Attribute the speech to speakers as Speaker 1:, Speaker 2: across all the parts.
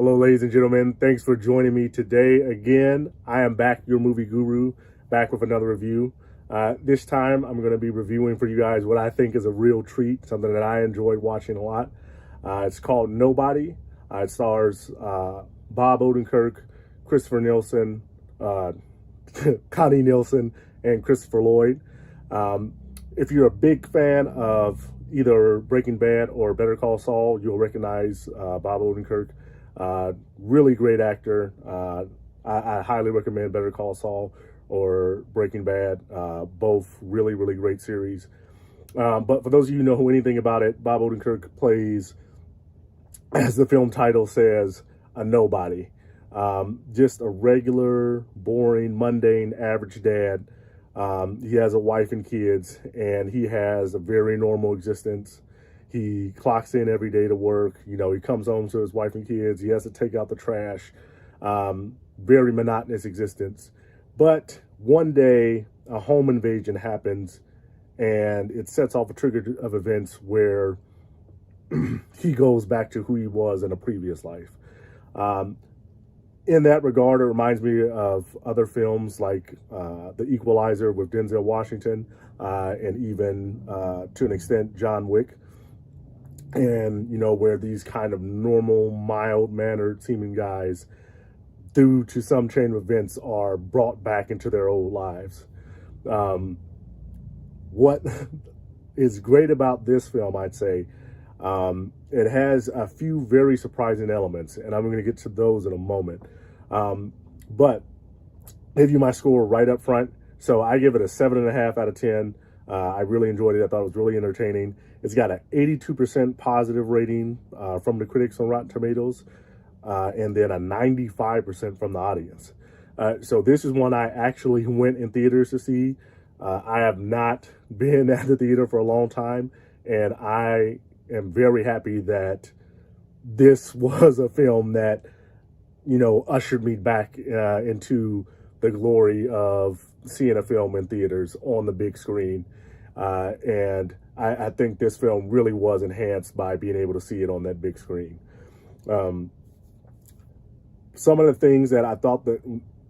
Speaker 1: Hello, ladies and gentlemen. Thanks for joining me today again. I am back, your movie guru, back with another review. This time, I'm going to be reviewing for you guys what I think is a real treat, something that I enjoyed watching a lot. It's called Nobody. It stars Bob Odenkirk, Christopher Nielsen, Connie Nielsen, and Christopher Lloyd. If you're a big fan of either Breaking Bad or Better Call Saul, you'll recognize Bob Odenkirk. Really great actor. I highly recommend Better Call Saul or Breaking Bad. Both really, really great series. But for those of you who know anything about it, Bob Odenkirk plays, as the film title says, a nobody. Just a regular, boring, mundane, average dad. He has a wife and kids, and he has a very normal existence. He clocks in every day to work. You know, he comes home to his wife and kids. He has to take out the trash. Very monotonous existence. But one day, a home invasion happens, and it sets off a trigger of events where he goes back to who he was in a previous life. In that regard, it reminds me of other films like The Equalizer with Denzel Washington, and even, to an extent, John Wick. And, you know, where these kind of normal, mild-mannered seeming guys, due to some chain of events, are brought back into their old lives. What is great about this film, I'd say, it has a few very surprising elements, and I'm going to get to those in a moment. But give you my score right up front. So I give it a 7.5 out of 10. I really enjoyed it. I thought it was really entertaining. It's got an 82% positive rating from the critics on Rotten Tomatoes, and then a 95% from the audience. So this is one I actually went in theaters to see. I have not been at the theater for a long time, and I am very happy that this was a film that, you know, ushered me back into the glory of seeing a film in theaters on the big screen. And I think this film really was enhanced by being able to see it on that big screen. Some of the things that I thought that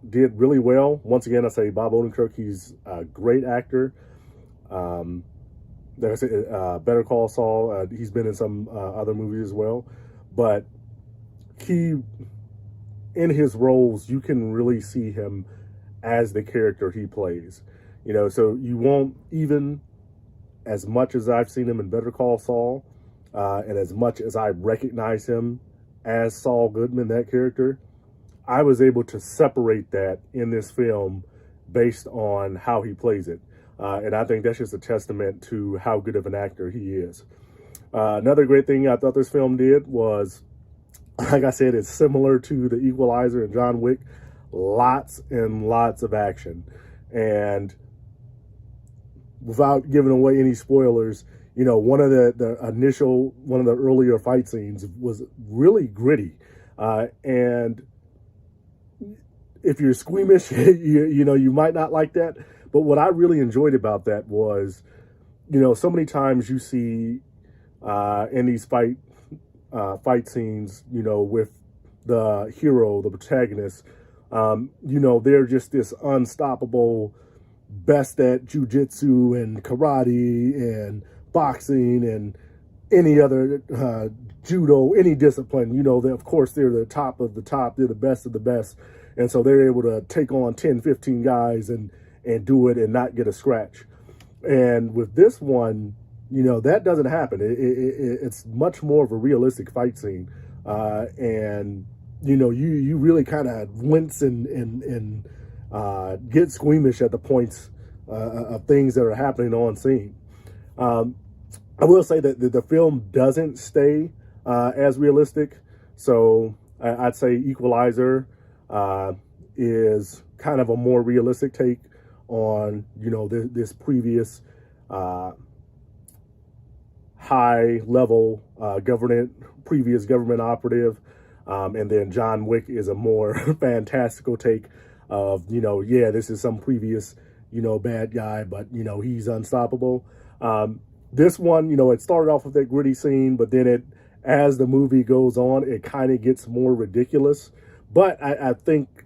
Speaker 1: did really well, once again, I say Bob Odenkirk, he's a great actor. Like I said, Better Call Saul, he's been in some other movies as well. But in his roles, you can really see him as the character he plays. You know, so you won't, even as much as I've seen him in Better Call Saul, and as much as I recognize him as Saul Goodman, that character, I was able to separate that in this film based on how he plays it. And I think that's just a testament to how good of an actor he is. Another great thing I thought this film did was, like I said, it's similar to The Equalizer and John Wick. Lots and lots of action. And without giving away any spoilers, you know, one of the earlier fight scenes was really gritty. And if you're squeamish, you know, you might not like that. But what I really enjoyed about that was, you know, so many times you see in these fight scenes, you know, with the hero, the protagonist, you know, they're just this unstoppable, best at jujitsu and karate and boxing and any other judo, any discipline. You know, of course, they're the top of the top. They're the best of the best. And so they're able to take on 10, 15 guys and do it and not get a scratch. And with this one, you know, that doesn't happen. It's much more of a realistic fight scene. And, you know, you really kind of wince and get squeamish at the points of things that are happening on scene. I will say that the film doesn't stay as realistic. So I'd say Equalizer is kind of a more realistic take on, you know, this previous high level previous government operative. And then John Wick is a more fantastical take of, you know, yeah, this is some previous, you know, bad guy, but, you know, he's unstoppable. This one, you know, it started off with that gritty scene, but then it as the movie goes on, it kind of gets more ridiculous. But I think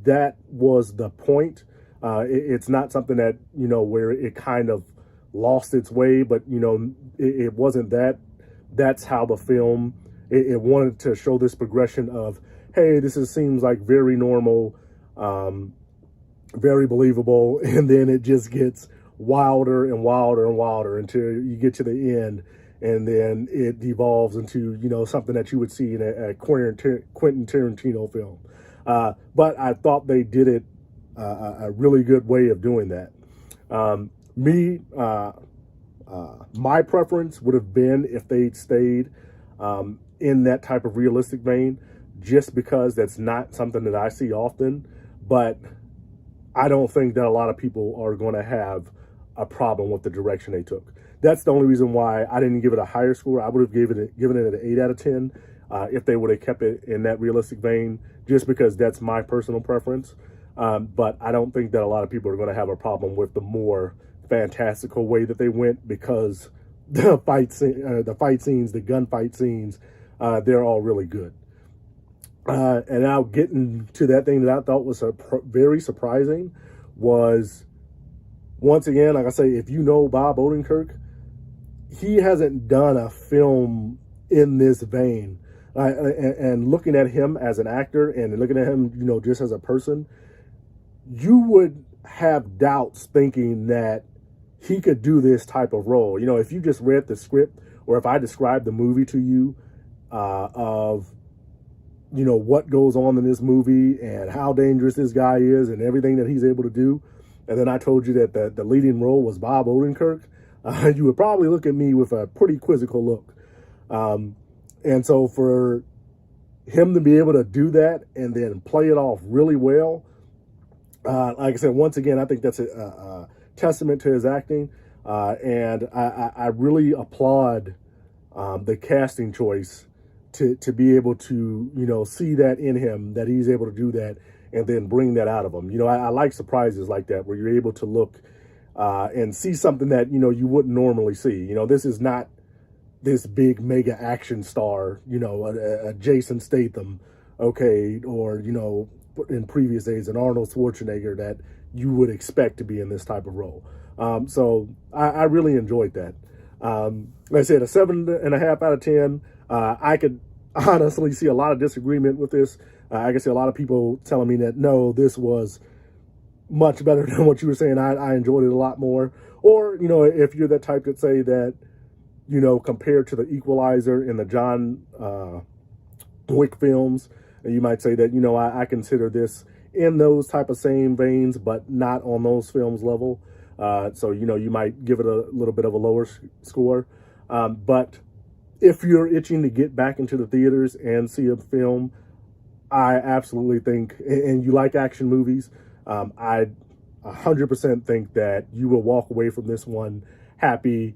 Speaker 1: that was the point. It's not something that, where it kind of lost its way, but, it wasn't that. That's how the film, it wanted to show this progression of, hey, seems like very normal, very believable, and then it just gets wilder and wilder and wilder until you get to the end, and then it devolves into, something that you would see in a Quentin Tarantino film. But I thought they did it a really good way of doing that. My preference would have been if they'd stayed in that type of realistic vein, just because that's not something that I see often. But I don't think that a lot of people are going to have a problem with the direction they took. That's the only reason why I didn't give it a higher score. I would have given it an 8 out of 10 if they would have kept it in that realistic vein, just because that's my personal preference. But I don't think that a lot of people are going to have a problem with the more fantastical way that they went, because the fight scenes, the gunfight scenes, they're all really good. And now getting to that thing that I thought was very surprising was, once again, like I say, if you know Bob Odenkirk, he hasn't done a film in this vein. And looking at him as an actor and looking at him, just as a person, you would have doubts thinking that he could do this type of role. If you just read the script, or if I described the movie to you, of what goes on in this movie and how dangerous this guy is and everything that he's able to do, and then I told you that the leading role was Bob Odenkirk, you would probably look at me with a pretty quizzical look. And so for him to be able to do that and then play it off really well, like I said, once again, I think that's a testament to his acting. And I really applaud the casting choice to be able to, see that in him, that he's able to do that and then bring that out of him. I like surprises like that, where you're able to look and see something that, you wouldn't normally see. This is not this big mega action star, a Jason Statham, okay, or, in previous days, an Arnold Schwarzenegger that you would expect to be in this type of role. So I really enjoyed that. Like I said, a 7.5 out of 10. I could honestly see a lot of disagreement with this. I can see a lot of people telling me that, no, this was much better than what you were saying. I enjoyed it a lot more. Or, if you're that type that say that, compared to the Equalizer and the John Wick films, you might say that, I consider this in those type of same veins, but not on those films level. So, you might give it a little bit of a lower score. But if you're itching to get back into the theaters and see a film, I absolutely think, and you like action movies, I 100% think that you will walk away from this one happy,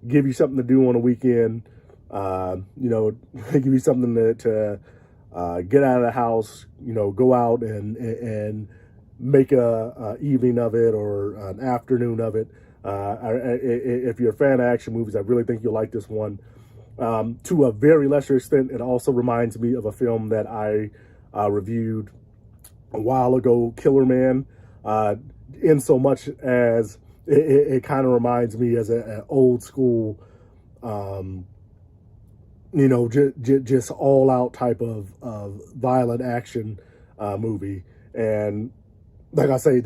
Speaker 1: give you something to do on a weekend, give you something to get out of the house, go out and make a evening of it, or an afternoon of it. If you're a fan of action movies, I really think you'll like this one. To a very lesser extent, it also reminds me of a film that I reviewed a while ago, Killer Man, in so much as it kind of reminds me as an old school, just all out type of violent action movie. And like I say,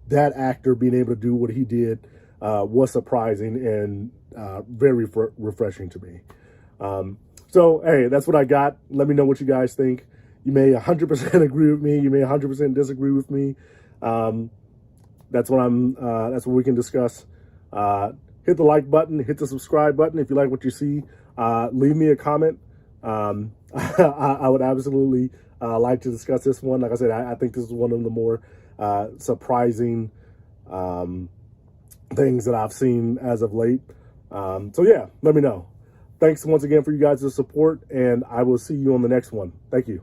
Speaker 1: that actor being able to do what he did was surprising and very refreshing to me. So, hey, that's what I got. Let me know what you guys think. You may 100% agree with me. You may 100% disagree with me. That's what we can discuss. Hit the like button, hit the subscribe button if you like what you see. Leave me a comment. I would absolutely like to discuss this one. Like I said, I think this is one of the more surprising things that I've seen as of late. So yeah, let me know. Thanks once again for you guys' support, and I will see you on the next one. Thank you.